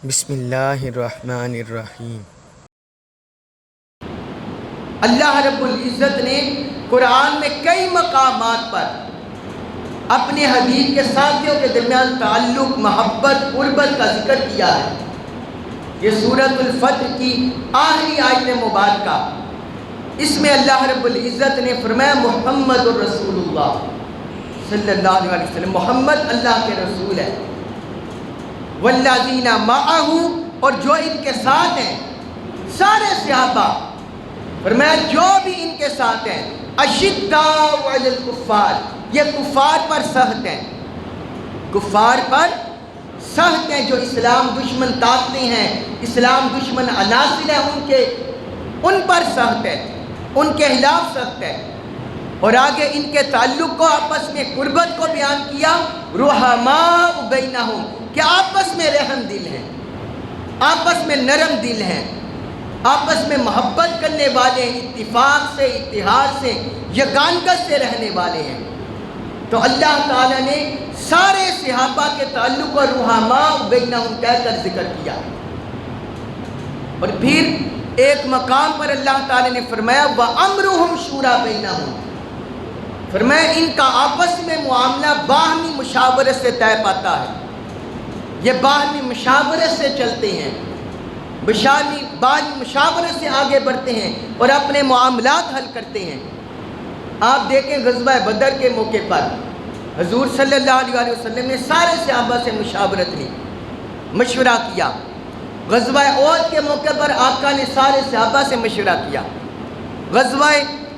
بسم اللہ الرحمن الرحیم۔ اللہ رب العزت نے قرآن میں کئی مقامات پر اپنے حبیب کے ساتھیوں کے درمیان تعلق، محبت، قربت کا ذکر کیا ہے۔ یہ سورۃ الفتح کی آخری آیت مبارکہ، اس میں اللہ رب العزت نے فرمایا محمد الرسول اللہ صلی اللہ علیہ وسلم، محمد اللہ کے رسول ہے۔ والذین معہ، اور جو ان کے ساتھ ہیں، سارے صحابہ، فرمایا جو بھی ان کے ساتھ ہیں، اشداء علی الکفار، یہ کفار پر سخت ہیں، کفار پر سخت ہیں، جو اسلام دشمن طاقتیں ہیں، اسلام دشمن عناصر ہیں، ان پر سخت ہے، ان کے خلاف سخت ہے۔ اور آگے ان کے تعلق کو، آپس میں قربت کو بیان کیا، رحماء بینہم، کہ آپس میں رحم دل ہیں، آپس میں نرم دل ہیں، آپس میں محبت کرنے والے ہیں، اتفاق سے، اتحاد سے، یگانگت سے رہنے والے ہیں۔ تو اللہ تعالیٰ نے سارے صحابہ کے تعلق کو رحماء بینہم کہہ کر ذکر کیا۔ اور پھر ایک مقام پر اللہ تعالیٰ نے فرمایا وَأَمْرُهُمْ شُورَىٰ بَيْنَهُمْ، فرمایا ان کا آپس میں معاملہ باہمی مشاورت سے طے پاتا ہے، یہ باہمی مشاورت سے چلتے ہیں، باہمی مشاورت سے آگے بڑھتے ہیں اور اپنے معاملات حل کرتے ہیں۔ آپ دیکھیں غزوہ بدر کے موقع پر حضور صلی اللہ علیہ وسلم نے سارے صحابہ سے مشاورت لی، مشورہ کیا۔ غزوہ احد کے موقع پر آقا نے سارے صحابہ سے مشورہ کیا۔ غزوہ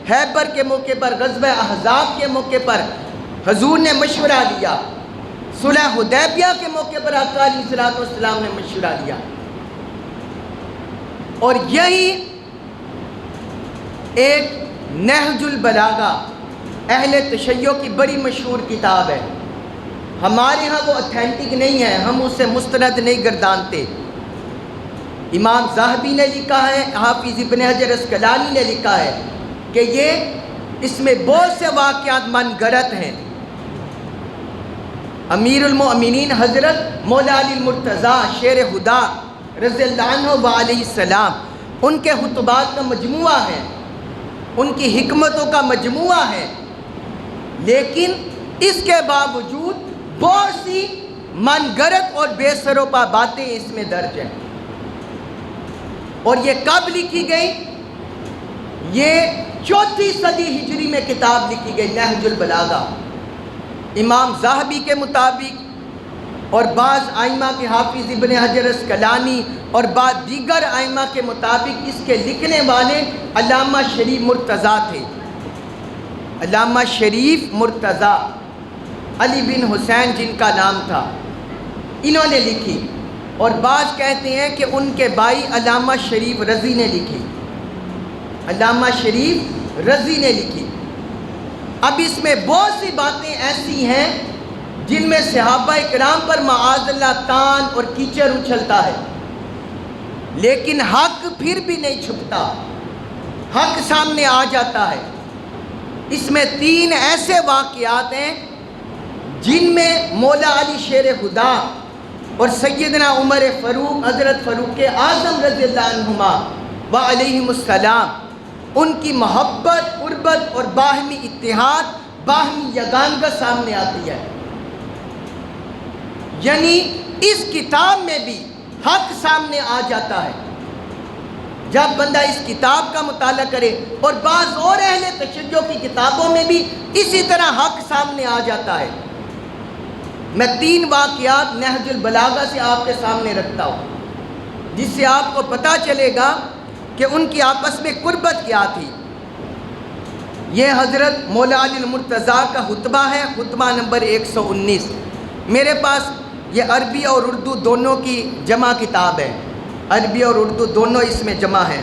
خیبر کے موقع پر، غزوہ احزاب کے موقع پر حضور نے مشورہ لیا۔ صلح حدیبیہ کے موقع پر آقا علیہ السلام نے مشورہ لیا۔ اور یہی ایک نہج البلاغہ اہل تشیع کی بڑی مشہور کتاب ہے۔ ہمارے ہاں وہ اتھینٹک نہیں ہے، ہم اسے مستند نہیں گردانتے۔ امام ذہبی نے لکھا ہے، حافظ ابن حجر اسقلانی نے لکھا ہے کہ اس میں بہت سے واقعات من گھڑت ہیں۔ امیر المؤمنین حضرت مولا علی المرتضیٰ شیر خدا رضی اللہ عنہ وعلیہ السلام، ان کے خطبات کا مجموعہ ہے، ان کی حکمتوں کا مجموعہ ہے، لیکن اس کے باوجود بہت سی من گھڑت اور بے سروپا باتیں اس میں درج ہیں۔ اور یہ کب لکھی گئی؟ یہ 4 صدی ہجری میں کتاب لکھی گئی، نہج البلاغہ۔ امام ذہبی کے مطابق اور بعض ائمہ کے، حافظ ابن حجر اسقلانی اور بعض دیگر ائمہ کے مطابق اس کے لکھنے والے علامہ شریف مرتضیٰ تھے۔ علامہ شریف مرتضیٰ، علی بن حسین جن کا نام تھا، انہوں نے لکھی۔ اور بعض کہتے ہیں کہ ان کے بھائی علامہ شریف رضی نے لکھی، علامہ شریف رضی نے لکھی۔ اب اس میں بہت سی باتیں ایسی ہیں جن میں صحابہ کرام پر معاذ اللہ تان اور کیچڑ اچھلتا ہے، لیکن حق پھر بھی نہیں چھپتا، حق سامنے آ جاتا ہے۔ اس میں 3 ایسے واقعات ہیں جن میں مولا علی شیر خدا اور سیدنا عمر فاروق، حضرت فاروق اعظم رضی اللہ عنہما وعلیہم السلام، ان کی محبت، قربت اور باہمی اتحاد، باہمی یگانگت سامنے آتی ہے۔ یعنی اس کتاب میں بھی حق سامنے آ جاتا ہے جب بندہ اس کتاب کا مطالعہ کرے، اور بعض اور اہل تشیع کی کتابوں میں بھی اسی طرح حق سامنے آ جاتا ہے۔ میں 3 واقعات نہج البلاغہ سے آپ کے سامنے رکھتا ہوں، جس سے آپ کو پتہ چلے گا کہ ان کی آپس میں قربت کیا تھی۔ یہ حضرت مولا علی المرتضیٰ کا خطبہ ہے، خطبہ نمبر 119۔ میرے پاس یہ عربی اور اردو دونوں کی جمع کتاب ہے، عربی اور اردو دونوں اس میں جمع ہیں،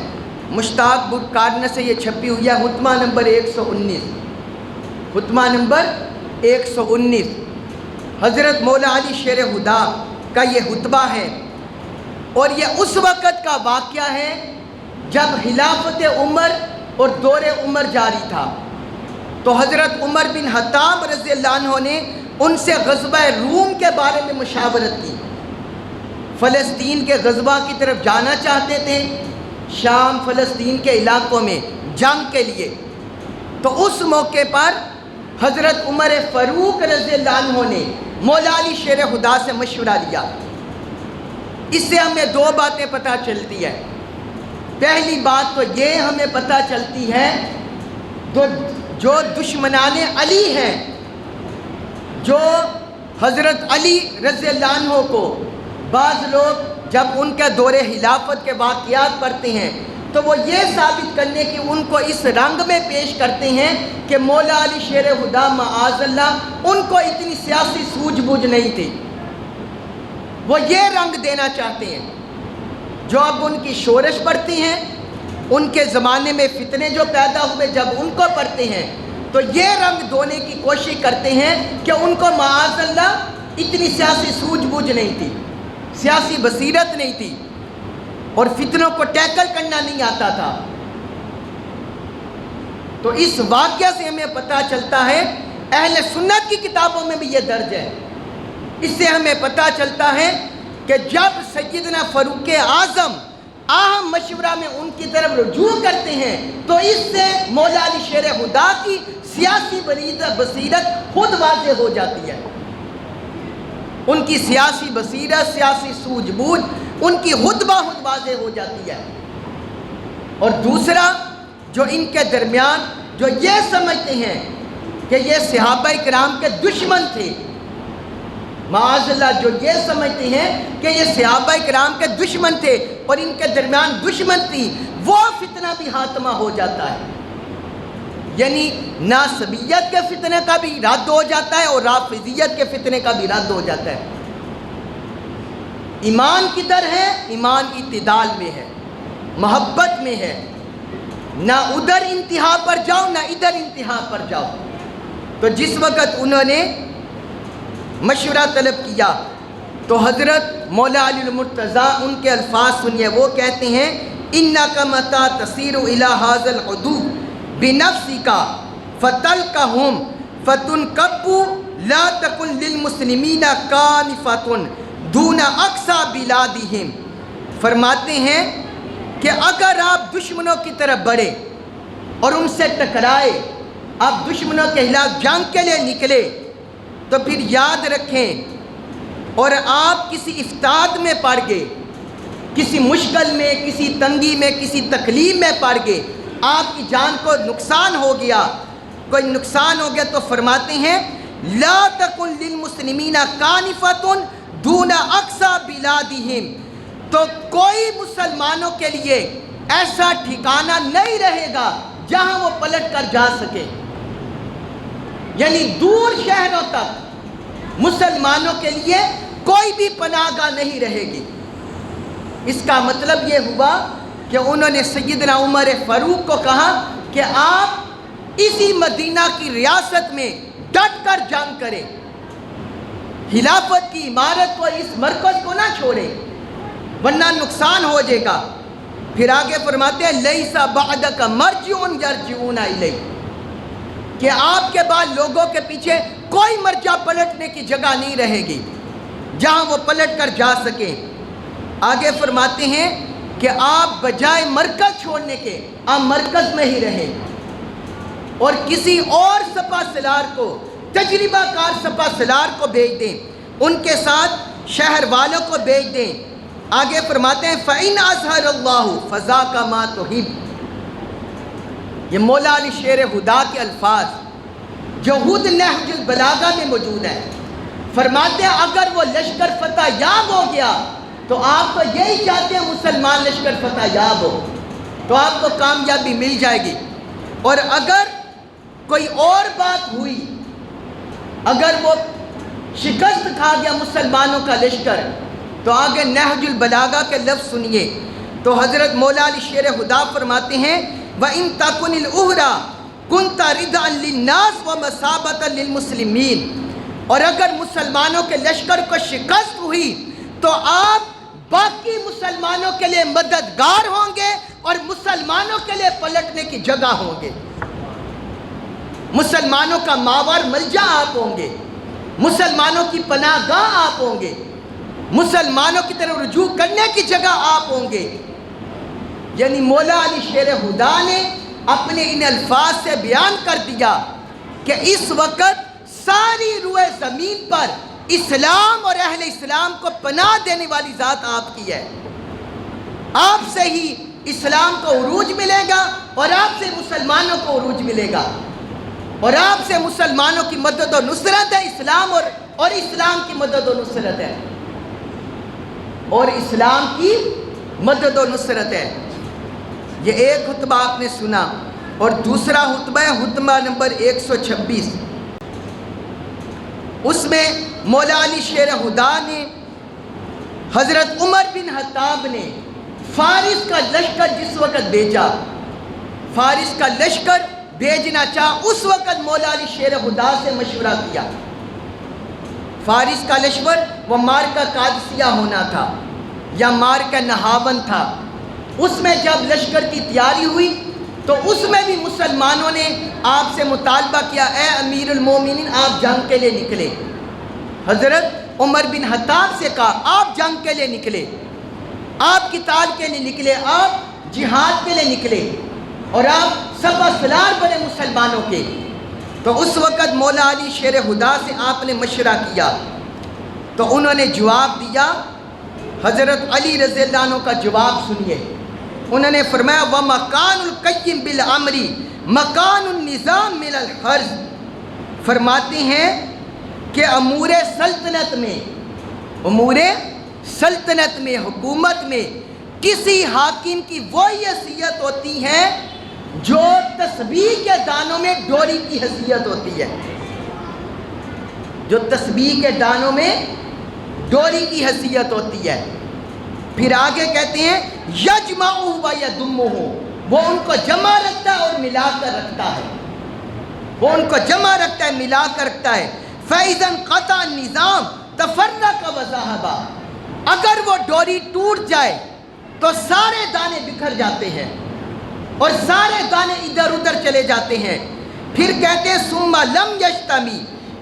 مشتاق بک کارنر سے یہ چھپی ہوئی ہے۔ خطبہ نمبر 119، خطبہ نمبر 119 حضرت مولا علی شیر خدا کا یہ خطبہ ہے۔ اور یہ اس وقت کا واقعہ ہے جب خلافت عمر اور دور عمر جاری تھا، تو حضرت عمر بن خطاب رضی اللہ عنہ نے ان سے غزوہ روم کے بارے میں مشاورت کی۔ فلسطین کے غزوہ کی طرف جانا چاہتے تھے، شام فلسطین کے علاقوں میں جنگ کے لیے۔ تو اس موقع پر حضرت عمر فاروق رضی اللہ عنہ نے مولا علی شیر خدا سے مشورہ لیا۔ اس سے ہمیں دو باتیں پتہ چلتی ہے۔ پہلی بات تو یہ ہمیں پتہ چلتی ہے جو دشمنان علی ہیں، جو حضرت علی رضی اللہ عنہ کو بعض لوگ جب ان کے دور خلافت کے واقعات پڑھتے ہیں تو وہ یہ ثابت کرنے کی ان کو اس رنگ میں پیش کرتے ہیں کہ مولا علی شیر خدا معاذ اللہ ان کو اتنی سیاسی سوجھ بوجھ نہیں تھی۔ وہ یہ رنگ دینا چاہتے ہیں۔ جو اب ان کی شورش پڑھتی ہیں، ان کے زمانے میں فتنے جو پیدا ہوئے جب ان کو پڑھتے ہیں تو یہ رنگ دھونے کی کوشش کرتے ہیں کہ ان کو معاذ اللہ اتنی سیاسی سوجھ بوجھ نہیں تھی، سیاسی بصیرت نہیں تھی، اور فتنوں کو ٹیکل کرنا نہیں آتا تھا۔ تو اس واقعہ سے ہمیں پتہ چلتا ہے، اہل سنت کی کتابوں میں بھی یہ درج ہے۔ اس سے ہمیں پتہ چلتا ہے کہ جب سیدنا فاروق اعظم اہم مشورہ میں ان کی طرف رجوع کرتے ہیں تو اس سے مولا علی شیر خدا کی سیاسی بصیرت خود واضح ہو جاتی ہے۔ ان کی سیاسی بصیرت، سیاسی سوجھ بوجھ ان کی خود بخود واضح ہو جاتی ہے۔ اور دوسرا، جو ان کے درمیان جو یہ سمجھتے ہیں کہ یہ صحابہ کرام کے دشمن تھے، معاذ اللہ جو یہ سمجھتے ہیں کہ یہ صحابہ کرام کے دشمن تھے اور ان کے درمیان دشمن تھی، وہ فتنہ بھی خاتمہ ہو جاتا ہے۔ یعنی ناسبیت کے فتنے کا بھی رد ہو جاتا ہے اور رافضیت کے فتنے کا بھی رد ہو جاتا ہے۔ ایمان کدھر ہے؟ ایمان اعتدال میں ہے، محبت میں ہے، نہ ادھر انتہا پر جاؤ نہ ادھر انتہا پر جاؤ۔ تو جس وقت انہوں نے مشورہ طلب کیا تو حضرت مولا علی المرتضیٰ ان کے الفاظ سنیے، وہ کہتے ہیں اِنَّكَ مَتَى تَسِيرُ إِلَى هَذَا الْعُدُوِّ بِنَفْسِكَ فَتَلْقَهُمْ فَتُنْكَبُّ لَا تَكُنْ لِلْمُسْلِمِينَ كَانِفَةٌ دُونَ أَقْصَى بِلَادِهِمْ۔ فرماتے ہیں کہ اگر آپ دشمنوں کی طرف بڑھے اور ان سے ٹکرائے، آپ دشمنوں کے خلاف جنگ کے لیے نکلے، تو پھر یاد رکھیں اور آپ کسی افتاد میں پڑ گئے، کسی مشکل میں، کسی تنگی میں، کسی تکلیف میں پڑ گئے، آپ کی جان کو نقصان ہو گیا، کوئی نقصان ہو گیا، تو فرماتے ہیں لا تکن للمسلمین کانفۃ دون اقصی بلادہم، تو کوئی مسلمانوں کے لیے ایسا ٹھکانہ نہیں رہے گا جہاں وہ پلٹ کر جا سکے۔ یعنی دور شہروں تک مسلمانوں کے لیے کوئی بھی پناہ گاہ نہیں رہے گی۔ اس کا مطلب یہ ہوا کہ انہوں نے سیدنا عمر فاروق کو کہا کہ آپ اسی مدینہ کی ریاست میں ڈٹ کر جنگ کریں، خلافت کی عمارت کو، اس مرکز کو نہ چھوڑیں ورنہ نقصان ہو جائے گا۔ پھر آگے فرماتے ہیں لیس بعدک مرجع یرجعون الیہ، کہ آپ کے بعد لوگوں کے پیچھے کوئی مرجع پلٹنے کی جگہ نہیں رہے گی جہاں وہ پلٹ کر جا سکیں۔ آگے فرماتے ہیں کہ آپ بجائے مرکز چھوڑنے کے آپ مرکز میں ہی رہیں اور کسی اور سپہ سالار کو، تجربہ کار سپہ سالار کو بھیج دیں، ان کے ساتھ شہر والوں کو بھیج دیں۔ آگے فرماتے ہیں فَإِنْ أَظْهَرَ اللَّهُ فَذَاكَ مَا تُحِبُّ۔ یہ مولا علی شیر خدا کے الفاظ جو خود نہج البلاغہ میں موجود ہے۔ فرماتے ہیں اگر وہ لشکر فتح یاب ہو گیا تو آپ تو یہی چاہتے ہیں مسلمان لشکر فتح یاب ہو، تو آپ کو کامیابی مل جائے گی، اور اگر کوئی اور بات ہوئی، اگر وہ شکست کھا گیا مسلمانوں کا لشکر، تو آگے نہج البلاغہ کے لفظ سنیے۔ تو حضرت مولا علی شیر خدا فرماتے ہیں وَإِن تَكُنِ الْأُخْرَى كُنْتَ رِضْعًا لِلنَّاسِ وَمَثَابَةً لِلْمُسْلِمِينَ، اور اگر مسلمانوں کے لشکر کو شکست ہوئی تو آپ باقی مسلمانوں کے لیے مددگار ہوں گے اور مسلمانوں کے لیے پلٹنے کی جگہ ہوں گے، مسلمانوں کا ماور ملجا آپ ہوں گے، مسلمانوں کی پناہ گاہ آپ ہوں گے۔ مسلمانوں کی طرف رجوع کرنے کی جگہ آپ ہوں گے۔ یعنی مولا علی شیر خدا نے اپنے ان الفاظ سے بیان کر دیا کہ اس وقت ساری روئے زمین پر اسلام اور اہل اسلام کو پناہ دینے والی ذات آپ کی ہے۔ آپ سے ہی اسلام کو عروج ملے گا اور آپ سے مسلمانوں کو عروج ملے گا، اور آپ سے مسلمانوں کی مدد و نصرت ہے اسلام، اور اسلام کی مدد و نصرت ہے، اور اسلام کی مدد و نصرت ہے۔ یہ ایک خطبہ آپ نے سنا، اور دوسرا خطبہ ہے خطبہ نمبر 126۔ اس میں مولا علی شیر خدا نے حضرت عمر بن خطاب نے فارس کا لشکر جس وقت بھیجا، فارس کا لشکر بھیجنا چاہا، اس وقت مولا علی شیر خدا سے مشورہ کیا۔ فارس کا لشکر وہ مارکہ قادسیہ ہونا تھا یا مارکہ نہاون تھا۔ اس میں جب لشکر کی تیاری ہوئی تو اس میں بھی مسلمانوں نے آپ سے مطالبہ کیا، اے امیر المومنین آپ جنگ کے لیے نکلے۔ حضرت عمر بن خطاب سے کہا آپ جنگ کے لیے نکلے، آپ قتال کے لیے نکلے، آپ جہاد کے لیے نکلے، اور آپ سپہ سالار بنے مسلمانوں کے۔ تو اس وقت مولا علی شیر خدا سے آپ نے مشورہ کیا، تو انہوں نے جواب دیا۔ حضرت علی رضی اللہ عنہ کا جواب سنیے۔ انہوں نے فرمایا وَمَكَانُ الْقَيِّمْ بِالْعَمْرِ مَكَانُ النِّظَامِ مِنَ الْحَرْزِ، فرماتے ہیں کہ امور سلطنت میں، امور سلطنت میں، حکومت میں کسی حاکم کی وہی حیثیت ہوتی ہے جو تسبیح کے دانوں میں ڈوری کی حیثیت ہوتی ہے، جو تسبیح کے دانوں میں ڈوری کی حیثیت ہوتی ہے۔ پھر آگے کہتے ہیں یجمعہ و یدمہ، وہ ان کو جمع رکھتا ہے اور ملا کر رکھتا ہے، وہ ان کو جمع رکھتا ہے ملا کر رکھتا ہے۔ فَإِذَا انْقَطَعَ النِّظَامُ تَفَرَّقَ وَذَهَبَ، اگر وہ ڈوری ٹوٹ جائے تو سارے دانے بکھر جاتے ہیں اور سارے دانے ادھر ادھر چلے جاتے ہیں۔ پھر کہتے ہیں ثُمَّ لَمْ يَجْتَمِعْ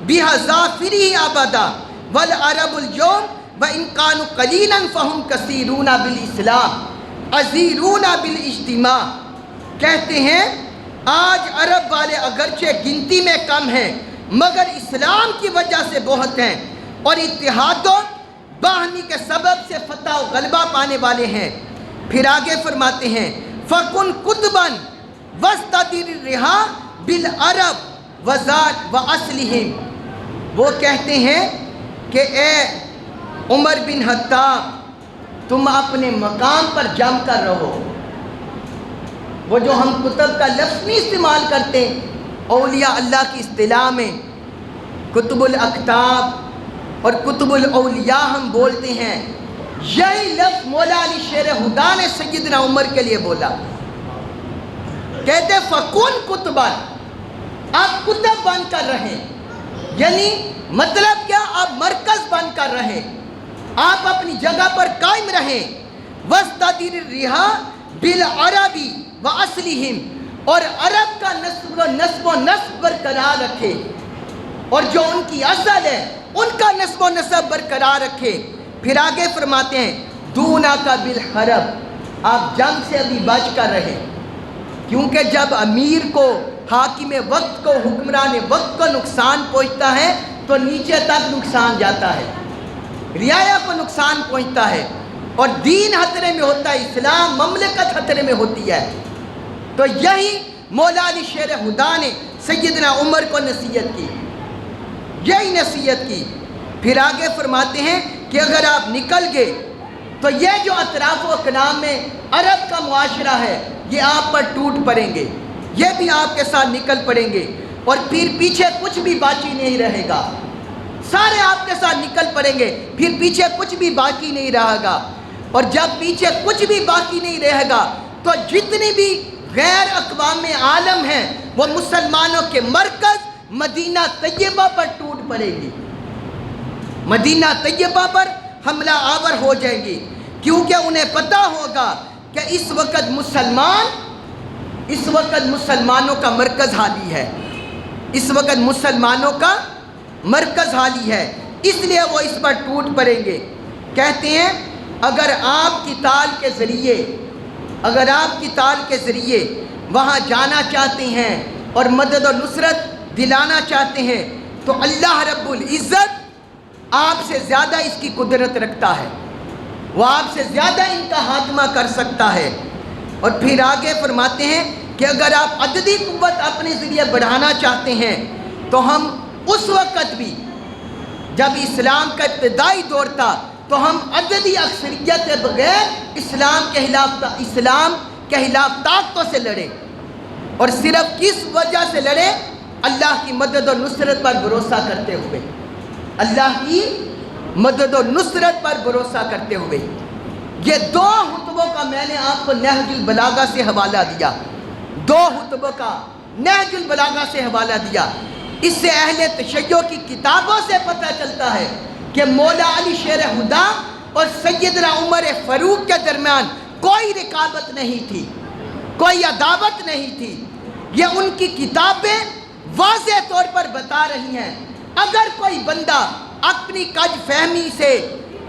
بِحَذَافِرِهِ أَبَدًا وَالْعَرَبُ الْيَوْمَ وَإِنْ كَانُوا قَلِيلًا فَهُمْ كَثِيرُونَ بِالْإِسْلَامِ عَزِيرُونَ بِالْاجْتِمَاعِ، کہتے ہیں آج عرب والے اگرچہ گنتی میں کم ہیں مگر اسلام کی وجہ سے بہت ہیں، اور اتحاد و باہمی کے سبب سے فتح و غلبہ پانے والے ہیں۔ پھر آگے فرماتے ہیں فَكُنْ قُطْبًا وَاسْتَدِرِ الرِّحَا بِالْعَرَبِ وَذَاتِ وَأَصْلِهِمْ، وہ کہتے ہیں کہ اے عمر بن خطاب تم اپنے مقام پر جم کر رہو۔ وہ جو ہم کتب کا لفظ نہیں استعمال کرتے، اولیاء اللہ کی اصطلاح میں کتب الاکتاب اور کتب الاولیاء ہم بولتے ہیں، یہی لفظ مولا علی شیر خدا نے سیدنا عمر کے لیے بولا۔ کہتے فَكُنْ قُطْبًا، آپ کتب بن کر رہیں، یعنی مطلب کیا، آپ مرکز بن کر رہیں، آپ اپنی جگہ پر قائم رہیں۔ وَاسْتَدِرِ الرِّحَا بِالْعَرَبِ وَأَصْلِهِمْ، اور عرب کا نسب و نسب برقرار رکھے، اور جو ان کی اصل ہے ان کا نسب و نسب برقرار رکھے۔ پھر آگے فرماتے ہیں دونک بالحرب، آپ جنگ سے ابھی بچ کر رہے، کیونکہ جب امیر کو، حاکم وقت کو، حکمران وقت کو نقصان پہنچتا ہے تو نیچے تک نقصان جاتا ہے، رعایا کو نقصان پہنچتا ہے، اور دین خطرے میں ہوتا ہے، اسلام مملکت خطرے میں ہوتی ہے۔ تو یہی مولا علی شیر خدا نے سیدنا عمر کو نصیحت کی، یہی نصیحت کی۔ پھر آگے فرماتے ہیں کہ اگر آپ نکل گئے تو یہ جو اطراف و اکنام میں عرب کا معاشرہ ہے یہ آپ پر ٹوٹ پڑیں گے، یہ بھی آپ کے ساتھ نکل پڑیں گے، اور پھر پیچھے کچھ بھی باقی نہیں رہے گا، سارے آپ کے ساتھ نکل پڑیں گے، پھر پیچھے کچھ بھی باقی نہیں رہے گا، اور جب پیچھے کچھ بھی باقی نہیں رہے گا تو جتنی بھی غیر اقوام عالم ہیں وہ مسلمانوں کے مرکز مدینہ طیبہ پر ٹوٹ پڑے گی، مدینہ طیبہ پر حملہ آور ہو جائیں گی، کیونکہ انہیں پتہ ہوگا کہ اس وقت مسلمانوں کا مرکز حالی ہے، اس وقت مسلمانوں کا مرکز حالی ہے، اس لیے وہ اس پر ٹوٹ پڑیں گے۔ کہتے ہیں اگر آپ کی تال کے ذریعے وہاں جانا چاہتے ہیں اور مدد و نصرت دلانا چاہتے ہیں تو اللہ رب العزت آپ سے زیادہ اس کی قدرت رکھتا ہے، وہ آپ سے زیادہ ان کا خاتمہ کر سکتا ہے۔ اور پھر آگے فرماتے ہیں کہ اگر آپ عددی قوت اپنے ذریعے بڑھانا چاہتے ہیں تو ہم اس وقت بھی جب اسلام کا ابتدائی دور تھا تو ہم عددی اکثریت کے بغیر اسلام کے خلاف طاقتوں سے لڑے، اور صرف کس وجہ سے لڑے؟ اللہ کی مدد و نصرت پر بھروسہ کرتے ہوئے، اللہ کی مدد و نصرت پر بھروسہ کرتے ہوئے۔ یہ دو خطبوں کا میں نے آپ کو نہج البلاغہ سے حوالہ دیا، دو خطبوں کا نہج البلاغہ سے حوالہ دیا۔ اس سے اہل تشیع کی کتابوں سے پتہ چلتا ہے کہ مولا علی شیر خدا اور سیدنا عمر فاروق کے درمیان کوئی رقابت نہیں تھی، کوئی عداوت نہیں تھی۔ یہ ان کی کتابیں واضح طور پر بتا رہی ہیں۔ اگر کوئی بندہ اپنی کج فہمی سے،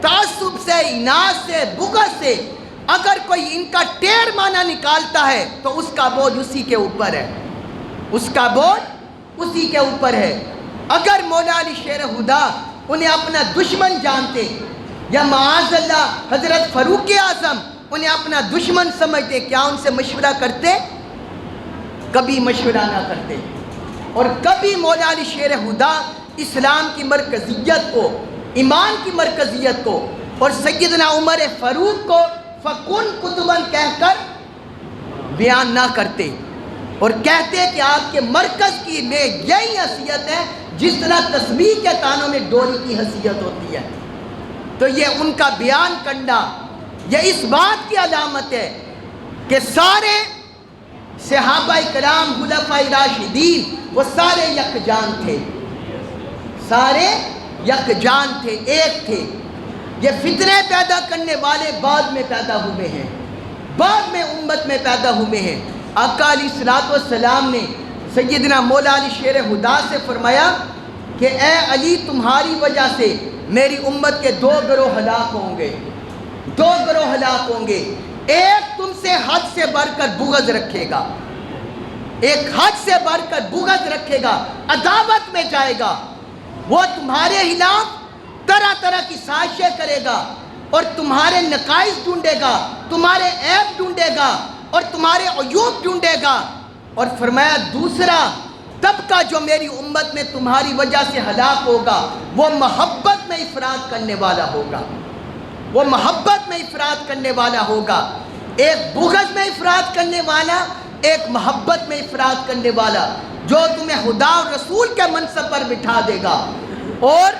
تعصب سے، اناد سے، بغض سے اگر کوئی ان کا ٹیر معنی نکالتا ہے تو اس کا بوجھ اسی کے اوپر ہے، اس کا بوجھ اسی کے اوپر ہے۔ اگر مولا علی شیر خدا انہیں اپنا دشمن جانتے یا معاذ اللہ حضرت فاروق اعظم انہیں اپنا دشمن سمجھتے، کیا ان سے مشورہ کرتے؟ کبھی مشورہ نہ کرتے۔ اور کبھی مولا علی شیر خدا اسلام کی مرکزیت کو، ایمان کی مرکزیت کو اور سیدنا عمر فاروق کو فکن کتبن کہہ کر بیان نہ کرتے، اور کہتے کہ آپ کے مرکز کی میں یہی حیثیت ہے جس طرح تسبیح کے تانوں میں ڈوری کی حیثیت ہوتی ہے۔ تو یہ ان کا بیان کرنا یہ اس بات کی علامت ہے کہ سارے صحابہ کرام خلفائے راشدین وہ سارے یکجان تھے، سارے یکجان تھے، ایک تھے۔ یہ فتنے پیدا کرنے والے بعد میں پیدا ہوئے ہیں، بعد میں امت میں پیدا ہوئے ہیں۔ آقا علیہ الصلوۃ والسلام نے سیدنا مولا علی شیر خدا سے فرمایا کہ اے علی تمہاری وجہ سے میری امت کے دو گروہ ہلاک ہوں گے، دو گروہ ہلاک ہوں گے۔ ایک تم سے حد سے بڑھ کر بغض رکھے گا، ایک حد سے بڑھ کر بغض رکھے گا، عداوت میں جائے گا، وہ تمہارے خلاف طرح طرح کی سازشیں کرے گا اور تمہارے نقائص ڈھونڈے گا، تمہارے عیب ڈھونڈے گا اور تمہارے عیوب ڈھونڈے گا۔ اور فرمایا دوسرا طبقہ جو میری امت میں تمہاری وجہ سے ہلاک ہوگا وہ محبت میں افراط کرنے والا ہوگا، وہ محبت میں افراط کرنے والا ہوگا۔ ایک بغض میں افراط کرنے والا، ایک محبت میں افراط کرنے والا، جو تمہیں خدا اور رسول کے منصب پر بٹھا دے گا اور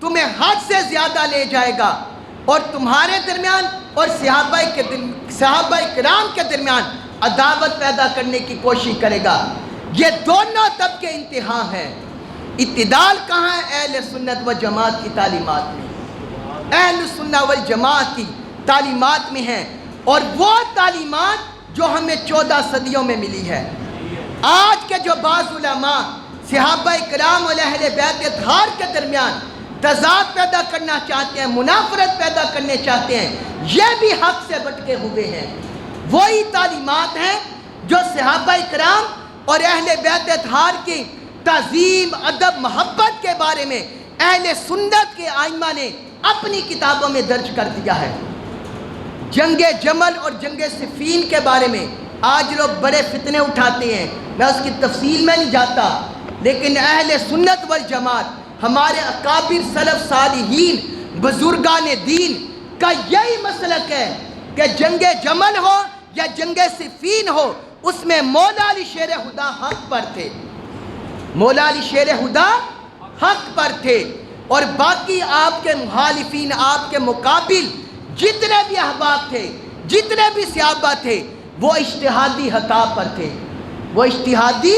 تمہیں حد سے زیادہ لے جائے گا، اور تمہارے درمیان اور صحابہ کرام کے درمیان عداوت پیدا کرنے کی کوشش کرے گا۔ یہ دونوں طبقے انتہا ہیں۔ اعتدال کہاں ہے؟ اہل سنت و جماعت کی تعلیمات میں، اہل سنت و جماعت کی تعلیمات میں ہیں، اور وہ تعلیمات جو ہمیں 14 صدیوں میں ملی ہے۔ آج کے جو بعض علماء صحابہ کرام اور اہل بیت اطہار کے درمیان تضاد پیدا کرنا چاہتے ہیں، منافرت پیدا کرنے چاہتے ہیں، یہ بھی حق سے بٹکے ہوئے ہیں۔ وہی تعلیمات ہیں جو صحابہ کرام اور اہل بیت اطہار کی تعظیم، ادب، محبت کے بارے میں اہل سنت کے ائمہ نے اپنی کتابوں میں درج کر دیا ہے۔ جنگ جمل اور جنگ صفین کے بارے میں آج لوگ بڑے فتنے اٹھاتے ہیں، میں اس کی تفصیل میں نہیں جاتا، لیکن اہل سنت والجماعت ہمارے اکابر سلف صالحین بزرگان دین کا یہی مسلک ہے کہ جنگ جمل ہو یا جنگ صفین ہو اس میں مولا علی شیر خدا حق پر تھے، مولا علی شیر خدا حق پر تھے، اور باقی آپ کے مخالفین، آپ کے مقابل جتنے بھی احباب تھے، جتنے بھی صحابہ تھے، وہ اجتہادی خطا پر تھے، وہ اجتہادی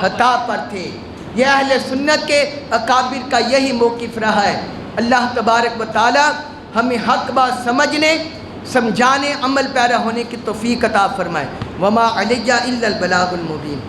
خطا پر تھے۔ یہ اہل سنت کے اکابر کا یہی موقف رہا ہے۔ اللہ تبارک و تعالی ہمیں حق بات سمجھنے، سمجھانے، عمل پیرا ہونے کی توفیق عطا فرمائے۔ وما علیہ الا البلاغ المبین۔